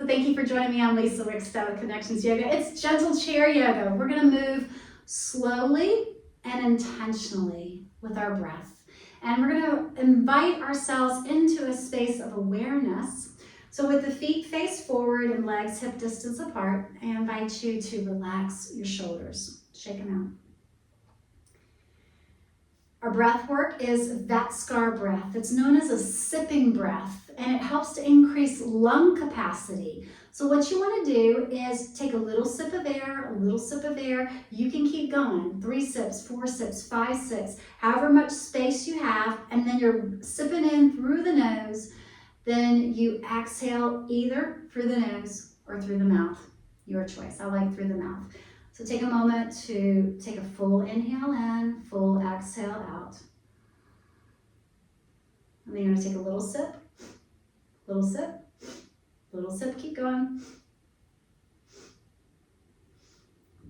Thank you for joining me. I'm Lisa Wickstone with Connections Yoga. It's gentle chair yoga. We're going to move slowly and intentionally with our breath. And we're going to invite ourselves into a space of awareness. So with the feet face forward and legs hip distance apart, I invite you to relax your shoulders. Shake them out. Our breath work is Vatskar breath. It's known as a sipping breath, and it helps to increase lung capacity. So what you want to do is take a little sip of air, a little sip of air. You can keep going, 3 sips, 4 sips, 5 sips, however much space you have, and then you're sipping in through the nose. Then you exhale either through the nose or through the mouth. Your choice. I like through the mouth. So take a moment to take a full inhale in, full exhale out. And then you're going to take a little sip, little sip, little sip, keep going.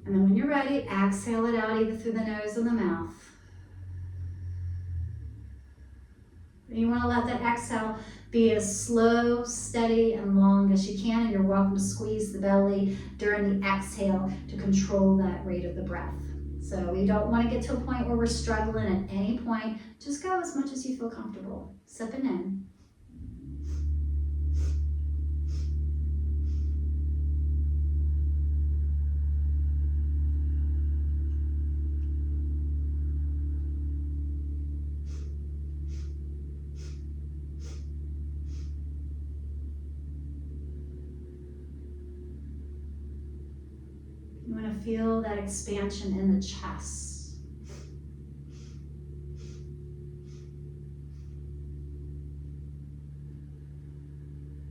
And then when you're ready, exhale it out either through the nose or the mouth. And you want to let that exhale be as slow, steady, and long as you can, and you're welcome to squeeze the belly during the exhale to control that rate of the breath. So we don't want to get to a point where we're struggling at any point. Just go as much as you feel comfortable, sipping in. You want to feel that expansion in the chest.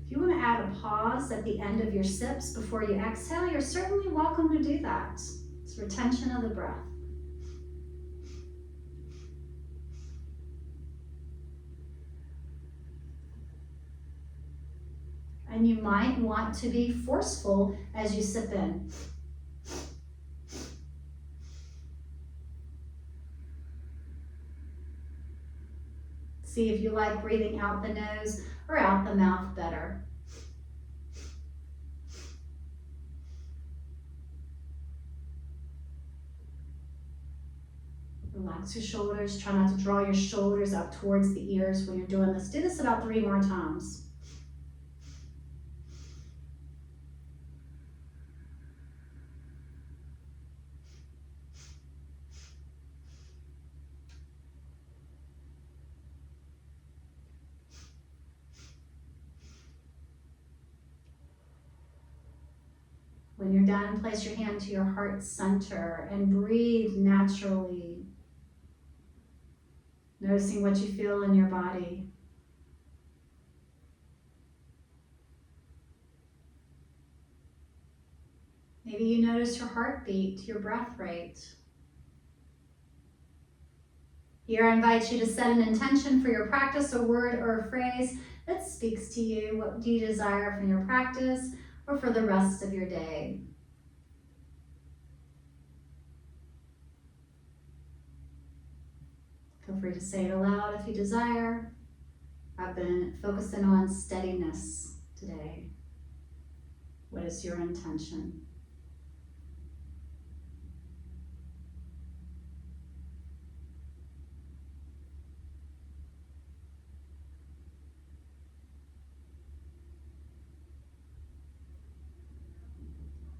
If you want to add a pause at the end of your sips before you exhale, you're certainly welcome to do that. It's retention of the breath. And you might want to be forceful as you sip in. See if you like breathing out the nose or out the mouth better. Relax your shoulders. Try not to draw your shoulders up towards the ears when you're doing this. Do this about 3 more times. When you're done, place your hand to your heart center and breathe naturally. Noticing what you feel in your body. Maybe you notice your heartbeat, your breath rate. Here I invite you to set an intention for your practice, a word or a phrase that speaks to you. What do you desire from your practice or for the rest of your day? Feel free to say it aloud if you desire. I've been focusing on steadiness today. What is your intention?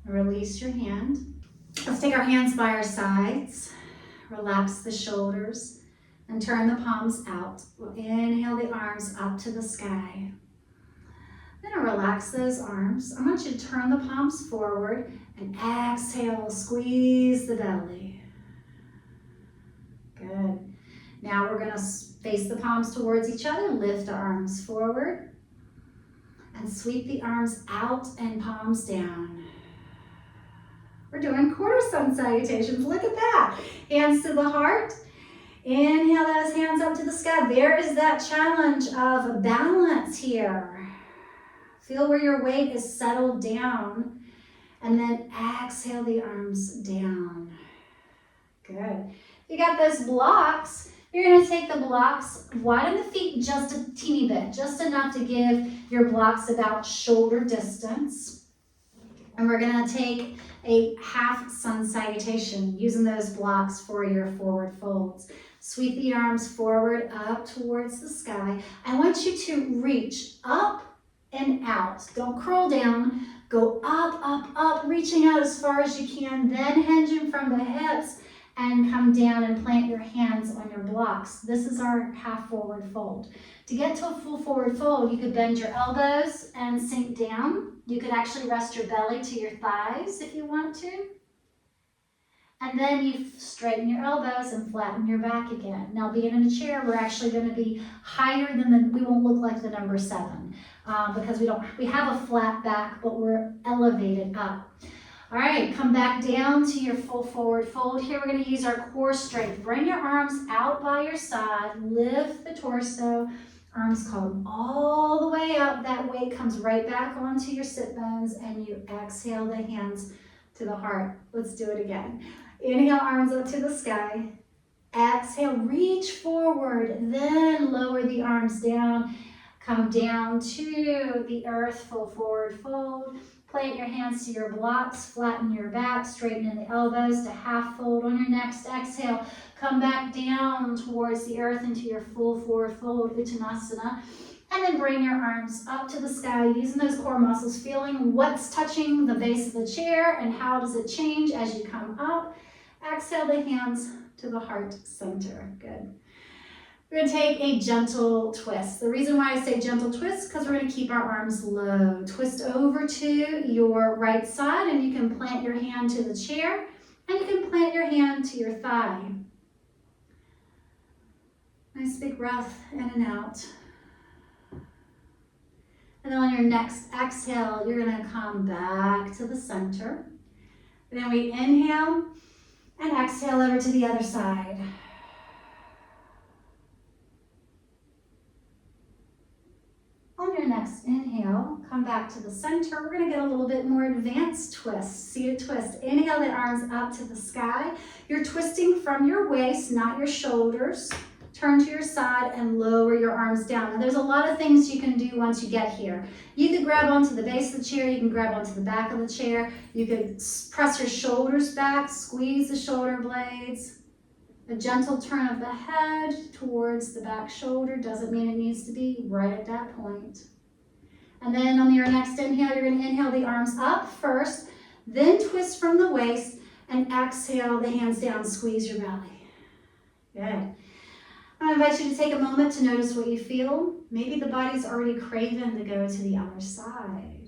Release your hand. Let's take our hands by our sides. Relax the shoulders and turn the palms out. We'll inhale the arms up to the sky. Then relax those arms. I want you to turn the palms forward and exhale, squeeze the belly. Good. Now we're going to face the palms towards each other, lift the arms forward, and sweep the arms out and palms down. We're doing quarter sun salutations. Look at that. Hands to the heart. Inhale those hands up to the sky. There is that challenge of balance here. Feel where your weight is settled down. And then exhale the arms down. Good. If you got those blocks, You're going to take the blocks, widen the feet just a teeny bit, just enough to give your blocks about shoulder distance. And we're going to take a half sun salutation, using those blocks for your forward folds. Sweep the arms forward up towards the sky. I want you to reach up and out. Don't curl down. Go up, up, up, reaching out as far as you can, then hinging from the hips and come down and plant your hands on your blocks. This is our half forward fold. To get to a full forward fold, you could bend your elbows and sink down. You could actually rest your belly to your thighs if you want to. And then you straighten your elbows and flatten your back again. Now, being in a chair, we're actually going to be higher than we won't look like the number 7 because we have a flat back, but we're elevated up. All right, come back down to your full forward fold. Here we're going to use our core strength. Bring your arms out by your side, lift the torso, arms come all the way up. That weight comes right back onto your sit bones, and you exhale the hands to the heart. Let's do it again. Inhale, arms up to the sky. Exhale, reach forward, then lower the arms down. Come down to the earth, full forward fold. Plant your hands to your blocks, flatten your back, straighten in the elbows to half fold. On your next exhale, come back down towards the earth into your full forward fold, Uttanasana. And then bring your arms up to the sky, using those core muscles, feeling what's touching the base of the chair and how does it change as you come up. Exhale the hands to the heart center. Good. We're going to take a gentle twist. The reason why I say gentle twist is because we're going to keep our arms low. Twist over to your right side, and you can plant your hand to the chair, and you can plant your hand to your thigh. Nice big breath in and out. And then on your next exhale, you're going to come back to the center. And then we inhale and exhale over to the other side. On your next inhale, come back to the center. We're going to get a little bit more advanced twist, seated twist. Inhale the arms up to the sky. You're twisting from your waist, not your shoulders. Turn to your side and lower your arms down. Now, there's a lot of things you can do once you get here. You can grab onto the base of the chair. You can grab onto the back of the chair. You can press your shoulders back, squeeze the shoulder blades. A gentle turn of the head towards the back shoulder doesn't mean it needs to be right at that point. And then on your next inhale, you're going to inhale the arms up first, then twist from the waist, and exhale the hands down, squeeze your belly. Good. I invite you to take a moment to notice what you feel. Maybe the body's already craving to go to the other side.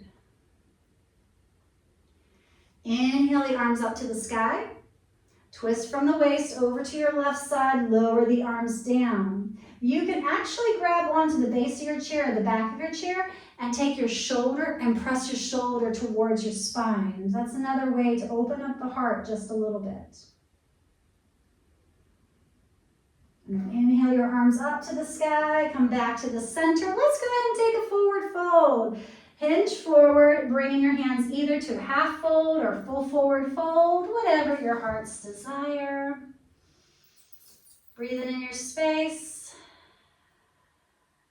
Inhale the arms up to the sky. Twist from the waist over to your left side, lower the arms down. You can actually grab onto the base of your chair or the back of your chair and take your shoulder and press your shoulder towards your spine. That's another way to open up the heart just a little bit. And inhale your arms up to the sky, come back to the center. Let's go ahead and take a forward fold. Hinge forward, bringing your hands either to half fold or full forward fold, whatever your heart's desire. Breathe in your space.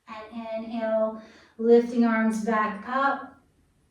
And inhale, lifting arms back up.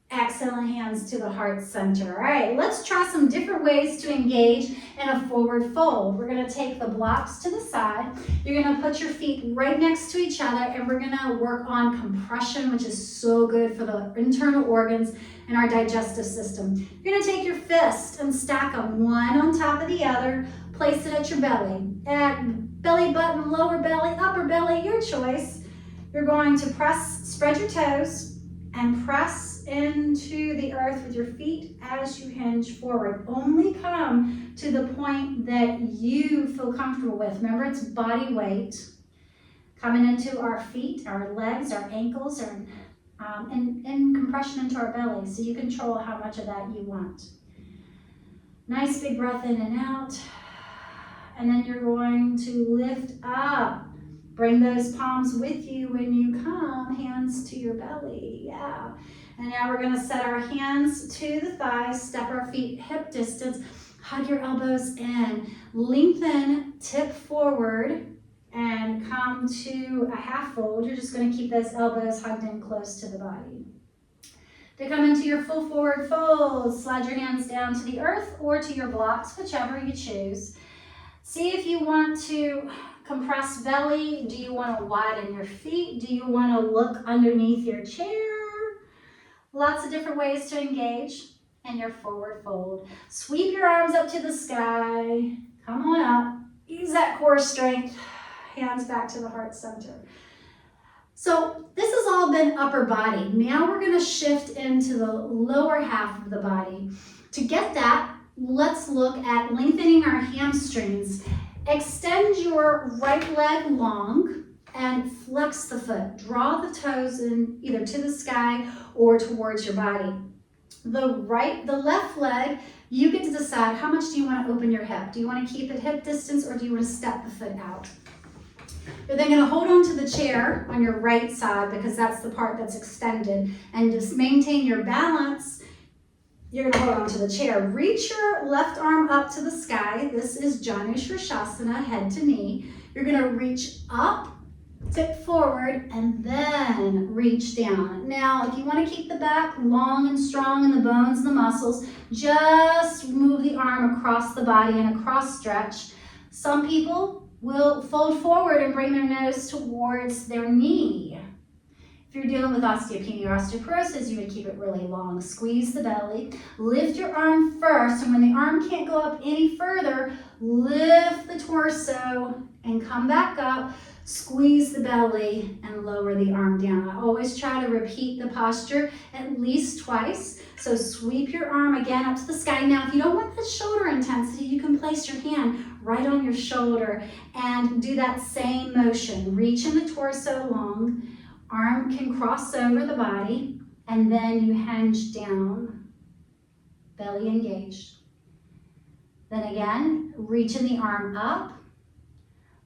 Exhaling hands to the heart center. All right, let's try some different ways to engage in a forward fold. We're going to take the blocks to the side. You're going to put your feet right next to each other, and we're going to work on compression, which is so good for the internal organs and our digestive system. You're going to take your fist and stack them one on top of the other. Place it at your belly. At belly button, lower belly, upper belly, your choice. You're going to spread your toes and press into the earth with your feet as you hinge forward. Only come to the point that you feel comfortable with. Remember, it's body weight. Coming into our feet, our legs, our ankles, and compression into our belly, so you control how much of that you want. Nice big breath in and out. And then you're going to lift up. Bring those palms with you when you come, hands to your belly. Yeah. And now we're going to set our hands to the thighs, step our feet hip distance, hug your elbows in, lengthen, tip forward, and come to a half fold. You're just going to keep those elbows hugged in close to the body. To come into your full forward fold, slide your hands down to the earth or to your blocks, whichever you choose. See if you want to compress belly. Do you want to widen your feet? Do you want to look underneath your chair? Lots of different ways to engage in your forward fold. Sweep your arms up to the sky. Come on up. Use that core strength. Hands back to the heart center. So this has all been upper body. Now we're going to shift into the lower half of the body. To get that, let's look at lengthening our hamstrings. Extend your right leg long and flex the foot. Draw the toes in either to the sky or towards your body. The left leg, you get to decide how much do you want to open your hip. Do you want to keep it hip distance or do you want to step the foot out? You're then going to hold on to the chair on your right side because that's the part that's extended, and just maintain your balance. You're going to hold on to the chair. Reach your left arm up to the sky. This is Janu Shirshasana, head to knee. You're going to reach up, tip forward, and then reach down. Now, if you want to keep the back long and strong in the bones and the muscles, just move the arm across the body in a cross stretch. Some people will fold forward and bring their nose towards their knee. If you're dealing with osteopenia or osteoporosis, you would keep it really long. Squeeze the belly. Lift your arm first, and when the arm can't go up any further, lift the torso and come back up. Squeeze the belly and lower the arm down. I always try to repeat the posture at least twice. So sweep your arm again up to the sky. Now, if you don't want that shoulder intensity, you can place your hand right on your shoulder and do that same motion. Reach in the torso long. Arm can cross over the body, and then you hinge down. Belly engaged. Then again, reaching the arm up.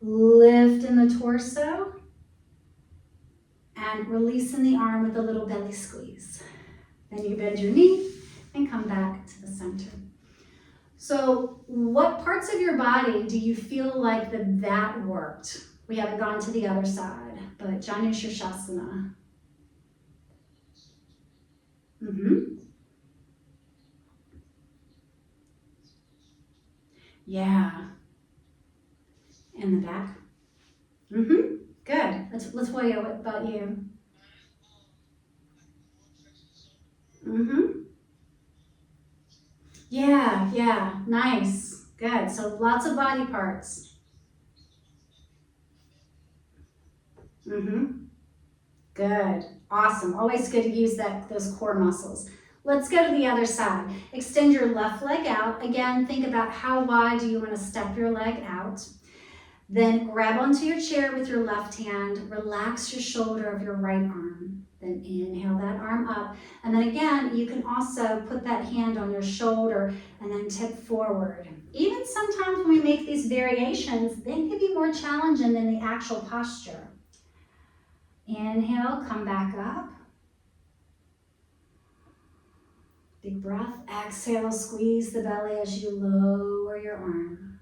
Lift in the torso and releasing the arm with a little belly squeeze. Then you bend your knee and come back to the center. So what parts of your body do you feel like that worked? We haven't gone to the other side, but Janu Shirshasana. Yeah. In the back. Good. Latoya, what about you? Yeah. Nice. Good. So lots of body parts. Good. Awesome. Always good to use those core muscles. Let's go to the other side. Extend your left leg out. Again, think about how wide do you want to step your leg out. Then grab onto your chair with your left hand. Relax your shoulder of your right arm. Then inhale that arm up. And then again, you can also put that hand on your shoulder and then tip forward. Even sometimes when we make these variations, they can be more challenging than the actual posture. Inhale, come back up. Big breath. Exhale, squeeze the belly as you lower your arm.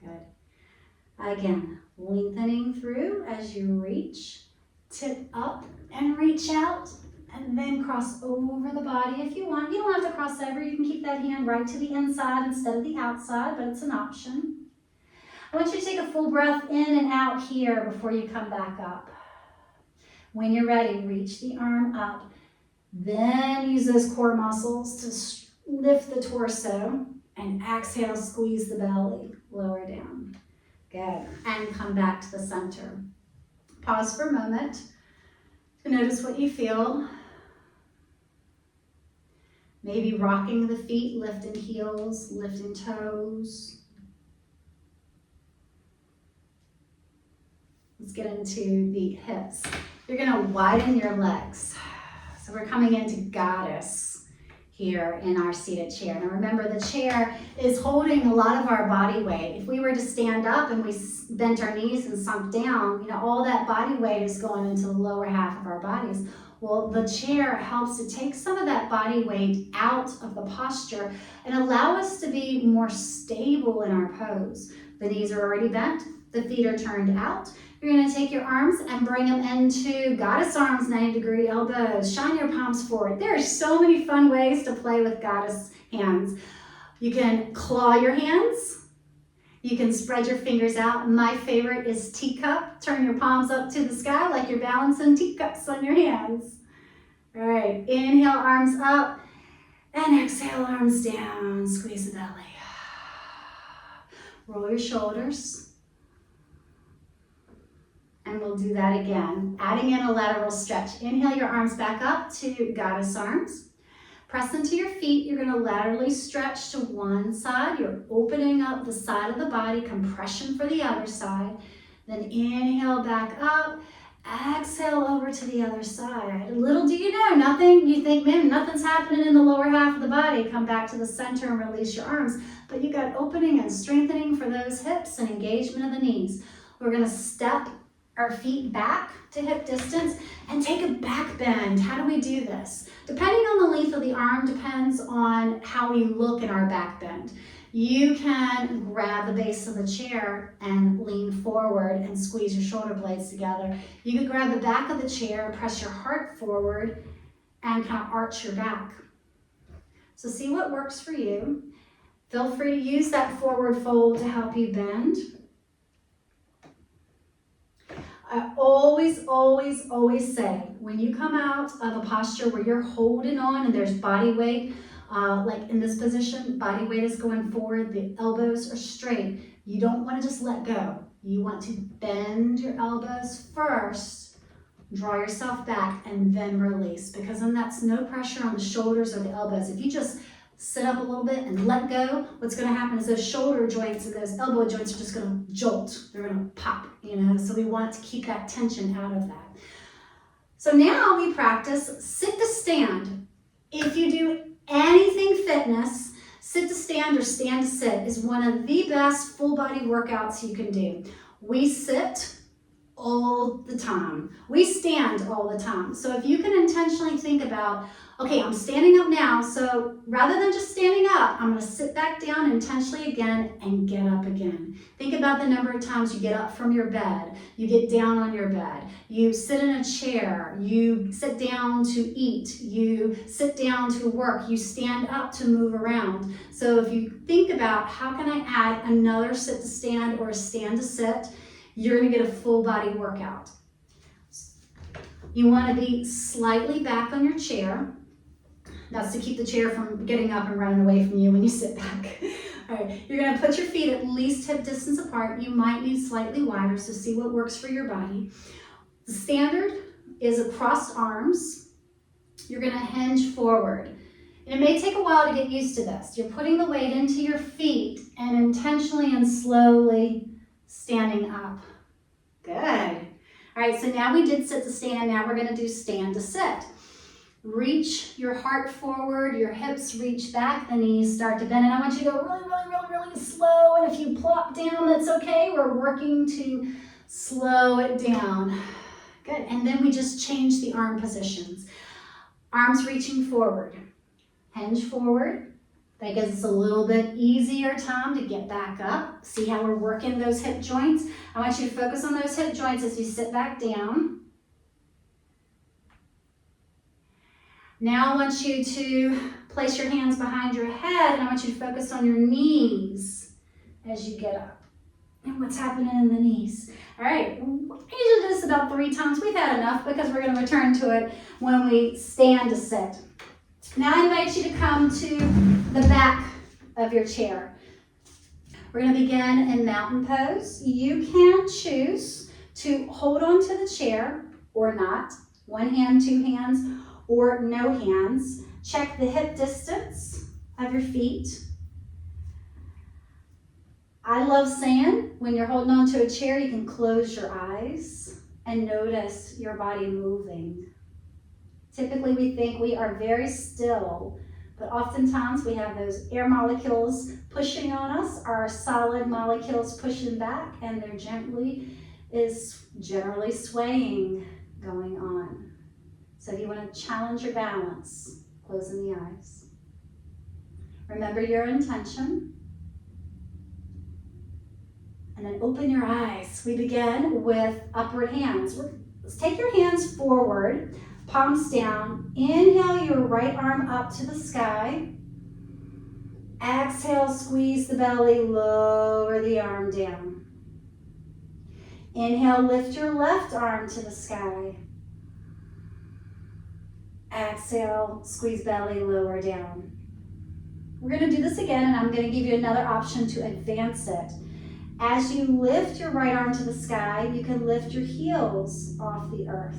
Good. Again, lengthening through as you reach. Tip up and reach out, and then cross over the body if you want. You don't have to cross over. You can keep that hand right to the inside instead of the outside, but it's an option. I want you to take a full breath in and out here before you come back up. When you're ready, reach the arm up. Then use those core muscles to lift the torso, and exhale, squeeze the belly, lower down. Good. And come back to the center. Pause for a moment to notice what you feel. Maybe rocking the feet, lifting heels, lifting toes. Let's get into the hips. You're going to widen your legs. So we're coming into goddess here in our seated chair. Now remember, the chair is holding a lot of our body weight. If we were to stand up and we bent our knees and sunk down, all that body weight is going into the lower half of our bodies. Well, the chair helps to take some of that body weight out of the posture and allow us to be more stable in our pose. The knees are already bent, the The feet are turned out. You're going to take your arms and bring them into goddess arms, 90-degree elbows. Shine your palms forward. There are so many fun ways to play with goddess hands. You can claw your hands. You can spread your fingers out. My favorite is teacup. Turn your palms up to the sky like you're balancing teacups on your hands. All right, inhale, arms up, and exhale, arms down. Squeeze the belly. Roll your shoulders. And we'll do that again, adding in a lateral stretch. Inhale your arms back up to goddess arms. Press into your feet. You're going to laterally stretch to one side. You're opening up the side of the body, compression for the other side. Then inhale back up. Exhale over to the other side. Little do you know, you think, man, nothing's happening in the lower half of the body. Come back to the center and release your arms. But you got opening and strengthening for those hips and engagement of the knees. We're going to step our feet back to hip distance and take a back bend. How do we do this? Depending on the length of the arm depends on how we look in our back bend. You can grab the base of the chair and lean forward and squeeze your shoulder blades together. You can grab the back of the chair, press your heart forward, and kind of arch your back. So see what works for you. Feel free to use that forward fold to help you bend. I always say, when you come out of a posture where you're holding on and there's body weight, like in this position, body weight is going forward, the elbows are straight. You don't want to just let go. You want to bend your elbows first, draw yourself back, and then release, because then that's no pressure on the shoulders or the elbows. If you just sit up a little bit and let go, what's going to happen is those shoulder joints and those elbow joints are just going to jolt. They're going to pop, so we want to keep that tension out of that. So now we practice sit to stand. If you do anything fitness, sit to stand or stand to sit is one of the best full body workouts you can do. We sit all the time. We stand all the time. So if you can intentionally think about, okay, I'm standing up now, so rather than just standing up, I'm going to sit back down intentionally again and get up again. Think about the number of times you get up from your bed, you get down on your bed, you sit in a chair, you sit down to eat, you sit down to work, you stand up to move around. So if you think about how can I add another sit to stand or a stand to sit, you're going to get a full body workout. You want to be slightly back on your chair. That's to keep the chair from getting up and running away from you when you sit back. All right, you're going to put your feet at least hip distance apart. You might need slightly wider, so see what works for your body. The standard is across arms. You're going to hinge forward. And it may take a while to get used to this. You're putting the weight into your feet and intentionally and slowly standing up. Good. All right, so now we did sit to stand. Now we're going to do stand to sit. Reach your heart forward, your hips reach back, the knees start to bend. And I want you to go really slow. And if you plop down, that's okay. We're working to slow it down. Good. And then we just change the arm positions. Arms reaching forward. Hinge forward. That gives us a little bit easier time to get back up. See how we're working those hip joints? I want you to focus on those hip joints as you sit back down. Now I want you to place your hands behind your head, and I want you to focus on your knees as you get up. And what's happening in the knees. All right, we usually do this about 3 times. We've had enough because we're going to return to it when we stand to sit. Now I invite you to come to the back of your chair. We're going to begin in mountain pose. You can choose to hold on to the chair or not. 1 hand, 2 hands, or no hands. Check the hip distance of your feet. I love saying when you're holding on to a chair, you can close your eyes and notice your body moving. Typically, we think we are very still, but oftentimes we have those air molecules pushing on us, our solid molecules pushing back, and there generally swaying going on. So if you want to challenge your balance, closing the eyes. Remember your intention. And then open your eyes. We begin with upward hands. Let's take your hands forward, palms down. Inhale your right arm up to the sky. Exhale, squeeze the belly, lower the arm down. Inhale, lift your left arm to the sky. Exhale, squeeze belly, lower down. We're going to do this again, and I'm going to give you another option to advance it. As you lift your right arm to the sky, you can lift your heels off the earth.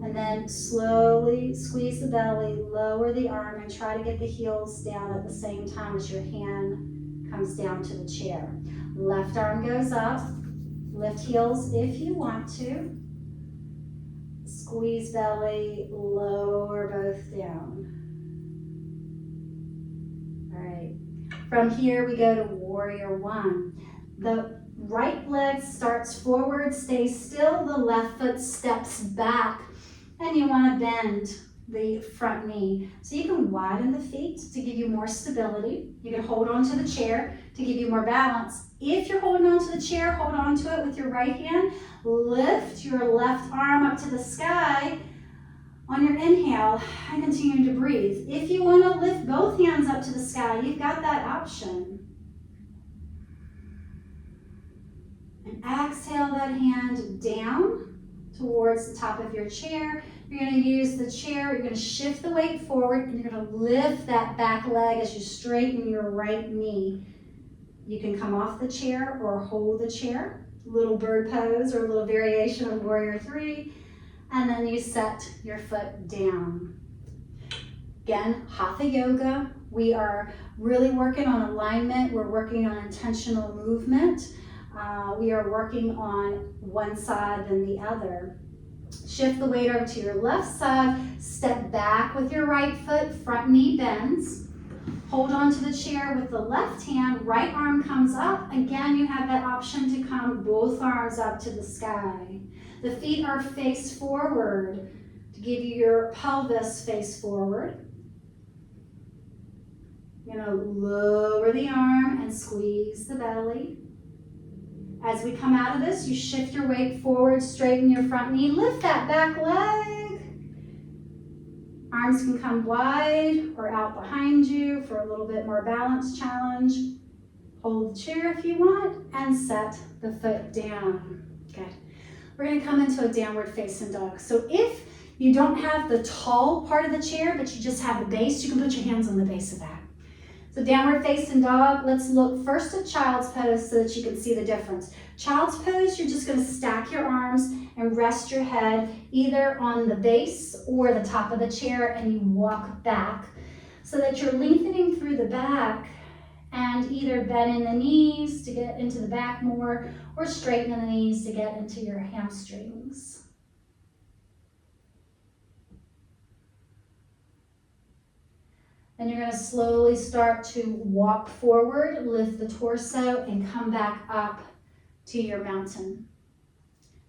And then slowly squeeze the belly, lower the arm, and try to get the heels down at the same time as your hand comes down to the chair. Left arm goes up. Lift heels if you want to. Squeeze belly, lower both down. All right. From here, we go to warrior one. The right leg starts forward, stay still. The left foot steps back. And you want to bend the front knee. So you can widen the feet to give you more stability. You can hold on to the chair to give you more balance. If you're holding on to the chair, hold on to it with your right hand. Lift your left arm up to the sky on your inhale and continue to breathe. If you want to lift both hands up to the sky, you've got that option. And exhale that hand down towards the top of your chair. You're going to use the chair, you're going to shift the weight forward, and you're going to lift that back leg as you straighten your right knee. You can come off the chair or hold the chair, little bird pose or a little variation of warrior three, and then you set your foot down. Again, hatha yoga. We are really working on alignment. We're working on intentional movement. We are working on one side then the other. Shift the weight over to your left side. Step back with your right foot. Front knee bends. Hold on to the chair with the left hand. Right arm comes up. Again, you have that option to come both arms up to the sky. The feet are face forward to give you your pelvis face forward. You're going to lower the arm and squeeze the belly. As we come out of this, you shift your weight forward, straighten your front knee, lift that back leg. Arms can come wide or out behind you for a little bit more balance challenge. Hold the chair if you want and set the foot down. Good. We're going to come into a downward facing dog. So if you don't have the tall part of the chair, but you just have the base, you can put your hands on the base of that. So downward facing dog, let's look first at child's pose so that you can see the difference. Child's pose, you're just going to stack your arms and rest your head either on the base or the top of the chair, and you walk back so that you're lengthening through the back and either bending the knees to get into the back more or straightening the knees to get into your hamstrings. Then you're going to slowly start to walk forward, lift the torso, and come back up to your mountain.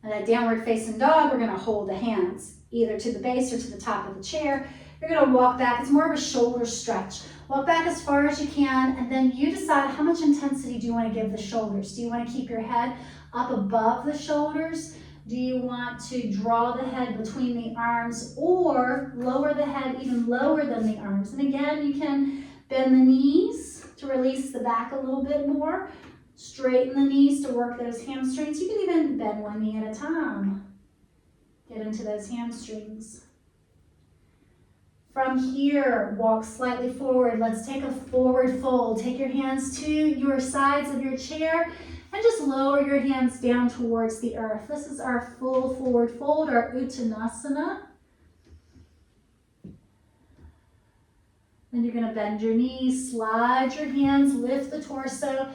And that downward facing dog, we're going to hold the hands either to the base or to the top of the chair. You're going to walk back. It's more of a shoulder stretch. Walk back as far as you can, and then you decide how much intensity do you want to give the shoulders. Do you want to keep your head up above the shoulders? Do you want to draw the head between the arms or lower the head even lower than the arms? And again, you can bend the knees to release the back a little bit more. Straighten the knees to work those hamstrings. You can even bend one knee at a time. Get into those hamstrings. From here, walk slightly forward. Let's take a forward fold. Take your hands to your sides of your chair and just lower your hands down towards the earth. This is our full forward fold, our Uttanasana. Then you're going to bend your knees, slide your hands, lift the torso.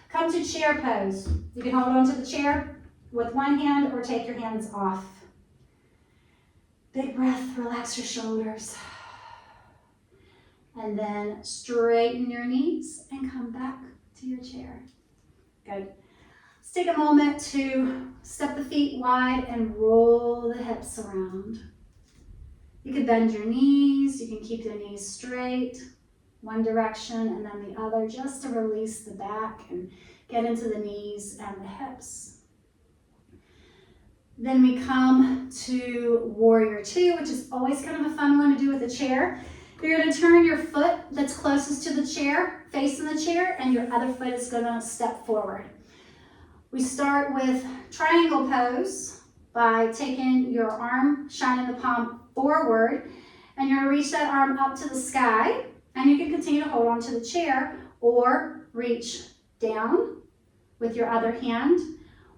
Come to chair pose. You can hold on to the chair with one hand or take your hands off. Big breath, relax your shoulders. And then straighten your knees and come back to your chair. Good. Let's take a moment to step the feet wide and roll the hips around. You can bend your knees, you can keep the knees straight. one direction and then the other, just to release the back and get into the knees and the hips. Then we come to Warrior Two, which is always kind of a fun one to do with a chair. You're going to turn your foot that's closest to the chair, facing the chair, and your other foot is going to step forward. We start with triangle pose by taking your arm, shining the palm forward, and you're going to reach that arm up to the sky, and you can continue to hold on to the chair or reach down with your other hand,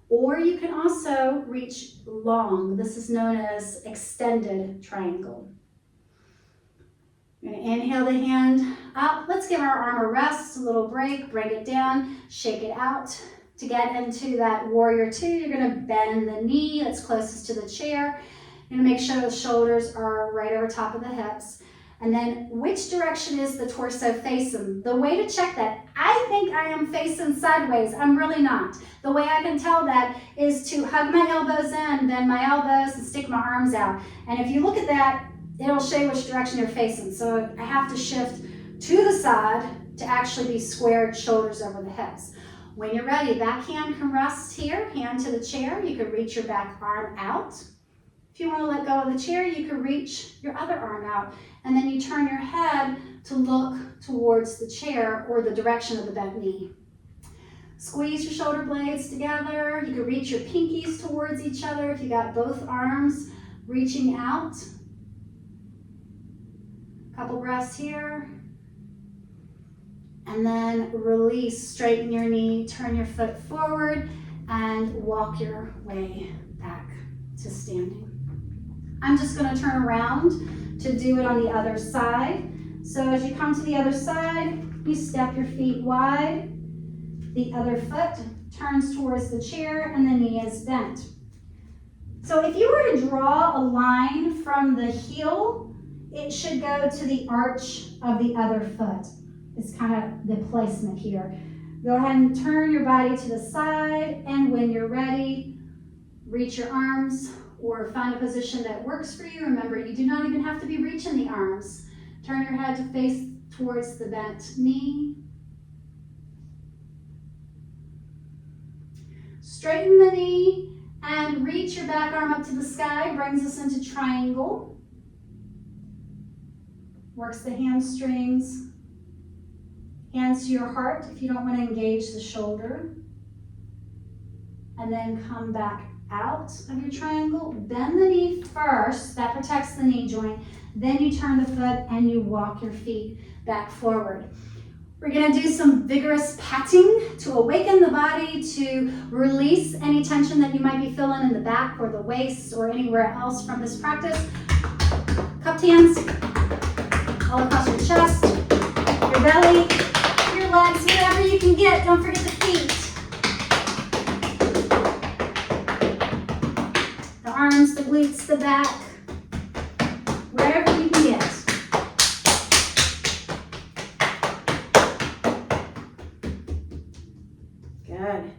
or you can also reach long. This is known as extended triangle. You're going to inhale the hand up. Let's give our arm a rest, a little break, bring it down, shake it out. To get into that Warrior Two, you're going to bend the knee that's closest to the chair. You're going to make sure the shoulders are right over top of the hips. And then which direction is the torso facing? The way to check that, I think I am facing sideways. I'm really not. The way I can tell that is to hug my elbows in, bend my elbows, and stick my arms out. And if you look at that, it'll show you which direction you're facing. So I have to shift to the side to actually be squared, shoulders over the hips. When you're ready, back hand can rest here, hand to the chair. You can reach your back arm out. If you want to let go of the chair, you can reach your other arm out. And then you turn your head to look towards the chair or the direction of the bent knee. Squeeze your shoulder blades together. You can reach your pinkies towards each other if you got both arms reaching out. Couple breaths here. And then release, straighten your knee, turn your foot forward, and walk your way back to standing. I'm just going to turn around to do it on the other side. So as you come to the other side, you step your feet wide. The other foot turns towards the chair and the knee is bent. So if you were to draw a line from the heel, it should go to the arch of the other foot. It's kind of the placement here. Go ahead and turn your body to the side, and when you're ready, reach your arms or find a position that works for you. Remember, you do not even have to be reaching the arms. Turn your head to face towards the bent knee. Straighten the knee and reach your back arm up to the sky. Brings us into triangle. Works the hamstrings. Hands to your heart if you don't want to engage the shoulder. And then come back out of your triangle. Bend the knee first. That protects the knee joint. Then you turn the foot and you walk your feet back forward. We're going to do some vigorous patting to awaken the body, to release any tension that you might be feeling in the back or the waist or anywhere else from this practice. Cupped hands all across your chest, your belly, your legs, whatever you can get. Don't forget the feet. The arms, the glutes, the back, wherever you can get. Good.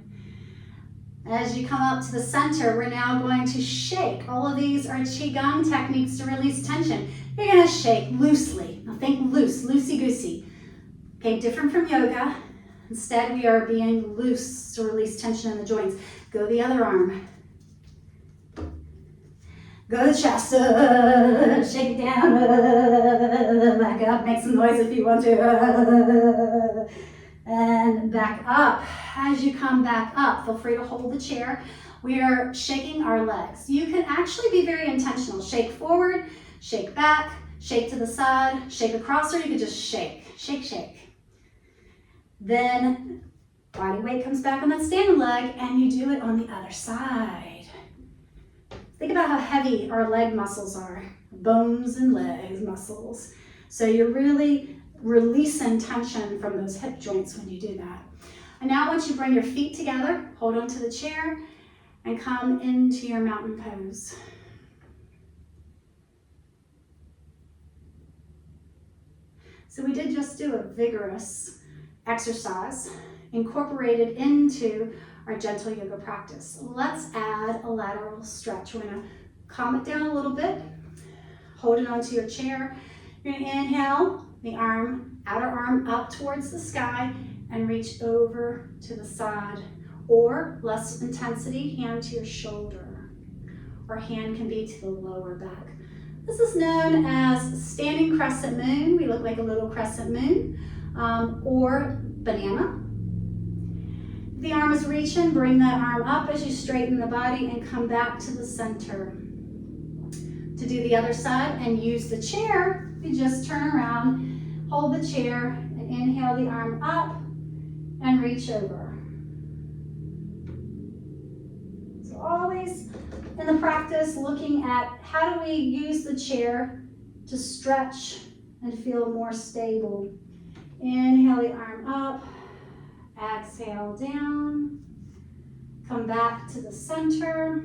As you come up to the center, we're now going to shake. All of these are Qigong techniques to release tension. You're going to shake loosely. Now think loose, loosey-goosey. Okay, different from yoga. Instead, we are being loose to release tension in the joints. Go the other arm. Go to the chest. Shake it down. Back up. Make some noise if you want to. And back up. As you come back up, feel free to hold the chair. We are shaking our legs. You can actually be very intentional. Shake forward, shake back, shake to the side, shake across, or you can just shake, shake, shake. Then body weight comes back on that standing leg and you do it on the other side. Think about how heavy our leg muscles are, bones and legs muscles. So you're really releasing tension from those hip joints when you do that. And now once you bring your feet together, hold onto the chair and come into your mountain pose. So we did just do a vigorous exercise incorporated into our gentle yoga practice. Let's add a lateral stretch. We're going to calm it down a little bit, hold it onto your chair. You're going to inhale, the outer arm up towards the sky and reach over to the side. Or less intensity, hand to your shoulder. Or hand can be to the lower back. This is known as standing crescent moon. We look like a little crescent moon. Or banana. If the arm is reaching, bring that arm up as you straighten the body and come back to the center. To do the other side and use the chair, you just turn around, hold the chair, and inhale the arm up and reach over. So always in the practice looking at how do we use the chair to stretch and feel more stable. Inhale the arm up, exhale down, come back to the center.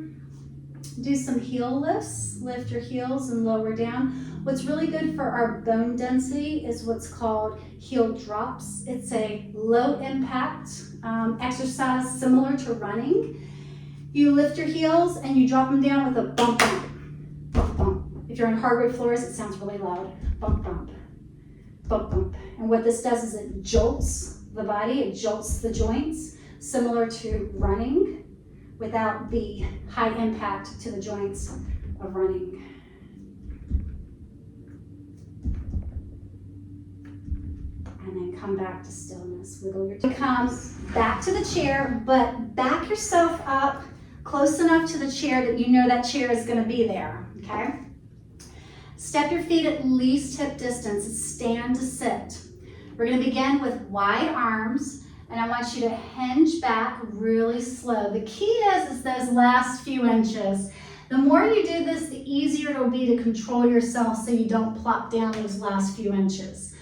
Do some heel lifts, lift your heels and lower down. What's really good for our bone density is what's called heel drops. It's a low impact exercise similar to running. You lift your heels and you drop them down with a bump, bump, bump, bump. If you're on hardwood floors, it sounds really loud. Bump, bump, bump, bump. And what this does is it jolts the body, it jolts the joints, similar to running, without the high impact to the joints of running. And then come back to stillness. Wiggle your toes. Come back to the chair, but back yourself up close enough to the chair that you know that chair is going to be there, okay? Step your feet at least hip distance. It's stand to sit. We're going to begin with wide arms. And I want you to hinge back really slow. The key is those last few inches. The more you do this, the easier it'll be to control yourself so you don't plop down those last few inches.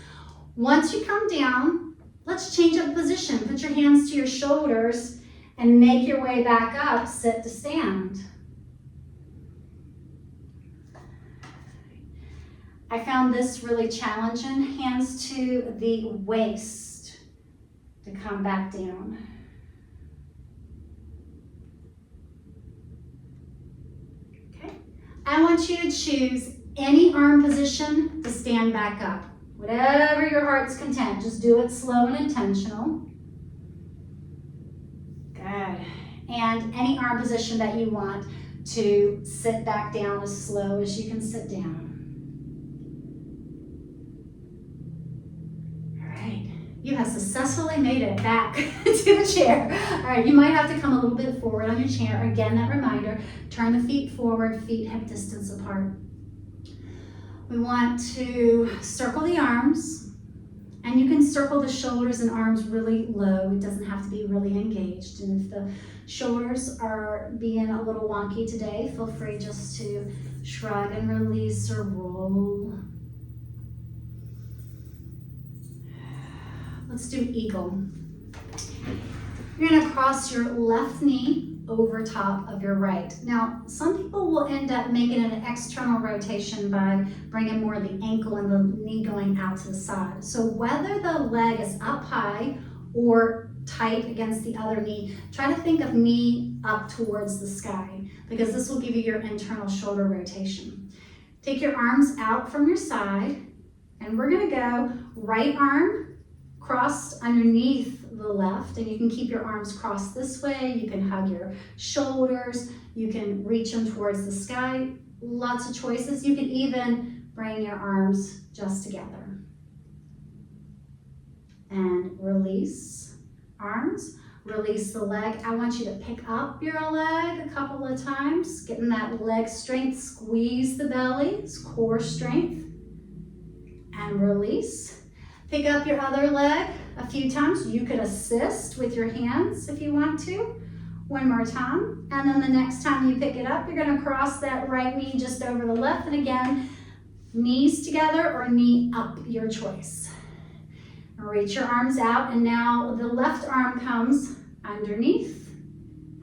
Once you come down, let's change up position. Put your hands to your shoulders and make your way back up, sit to stand. I found this really challenging. Hands to the waist. To come back down. Okay. I want you to choose any arm position to stand back up. Whatever your heart's content, just do it slow and intentional. Good. And any arm position that you want to sit back down as slow as you can sit down. You have successfully made it back to the chair. All right, you might have to come a little bit forward on your chair. Again, that reminder, turn the feet forward, feet hip distance apart. We want to circle the arms, and you can circle the shoulders and arms really low. It doesn't have to be really engaged. And if the shoulders are being a little wonky today, feel free just to shrug and release or roll. Let's do eagle. You're gonna cross your left knee over top of your right. Now, some people will end up making an external rotation by bringing more of the ankle and the knee going out to the side. So whether the leg is up high or tight against the other knee, try to think of knee up towards the sky because this will give you your internal shoulder rotation. Take your arms out from your side and we're gonna go right arm crossed underneath the left, and you can keep your arms crossed this way. You can hug your shoulders. You can reach them towards the sky. Lots of choices. You can even bring your arms just together. And release arms. Release the leg. I want you to pick up your leg a couple of times, getting that leg strength. Squeeze the belly. It's core strength. And release. Pick up your other leg a few times. You could assist with your hands if you want to. One more time. And then the next time you pick it up, you're going to cross that right knee just over the left. And again, knees together or knee up, your choice. Reach your arms out. And now the left arm comes underneath,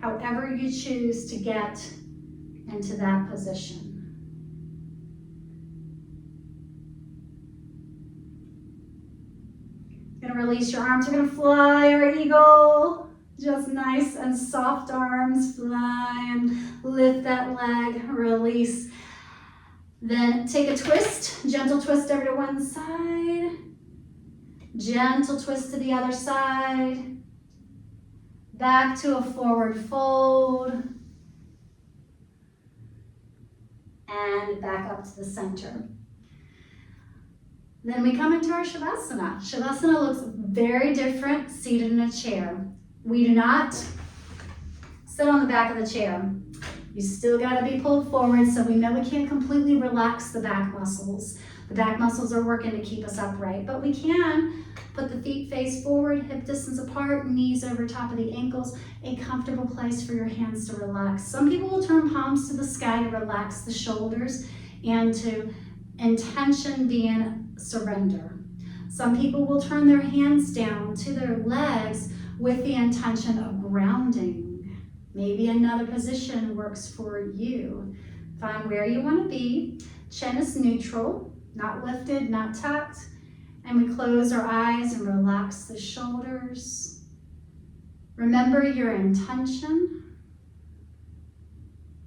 however you choose to get into that position. Gonna release your arms. You're gonna fly your eagle. Just nice and soft arms. Fly and lift that leg. Release. Then take a twist. Gentle twist over to one side. Gentle twist to the other side. Back to a forward fold. And back up to the center. Then we come into our Shavasana. Shavasana looks very different seated in a chair. We do not sit on the back of the chair. You still gotta be pulled forward, so we know we can't completely relax the back muscles. The back muscles are working to keep us upright, but we can put the feet face forward, hip distance apart, knees over top of the ankles, a comfortable place for your hands to relax. Some people will turn palms to the sky to relax the shoulders and to intention being surrender. Some people will turn their hands down to their legs with the intention of grounding. Maybe another position works for you. Find where you want to be. Chin is neutral, not lifted, not tucked. And we close our eyes and relax the shoulders. Remember your intention.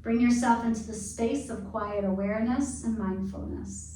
Bring yourself into the space of quiet awareness and mindfulness.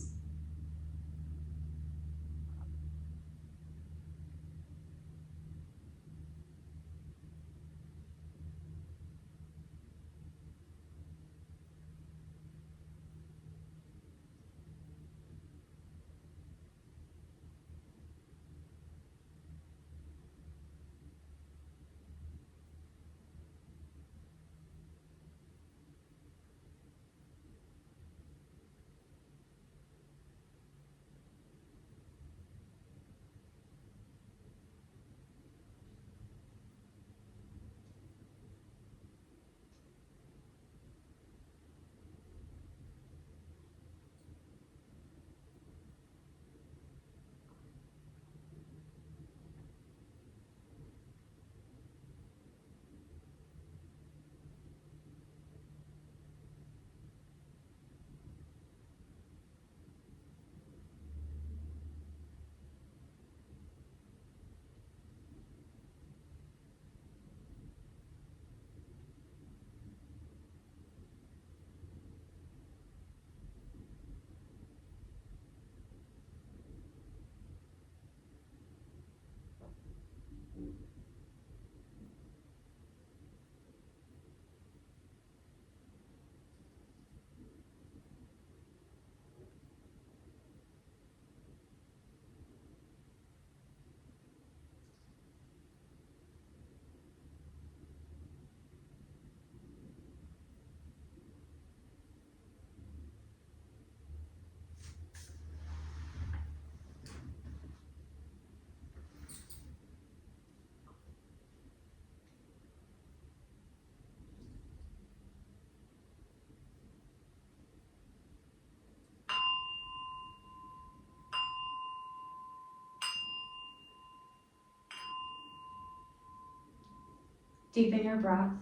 Deepen your breath.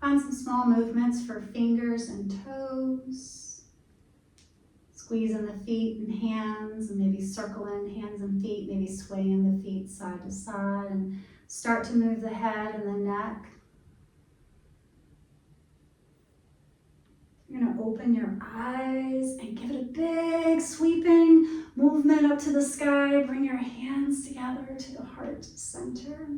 Find some small movements for fingers and toes. Squeezing the feet and hands, and maybe circling hands and feet, maybe swaying the feet side to side, and start to move the head and the neck. You're gonna open your eyes and give it a big sweeping movement up to the sky. Bring your hands together to the heart center.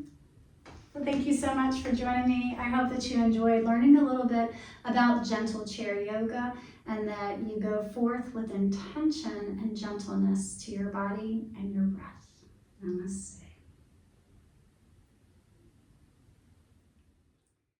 Well, thank you so much for joining me. I hope that you enjoyed learning a little bit about gentle chair yoga and that you go forth with intention and gentleness to your body and your breath. Namaste.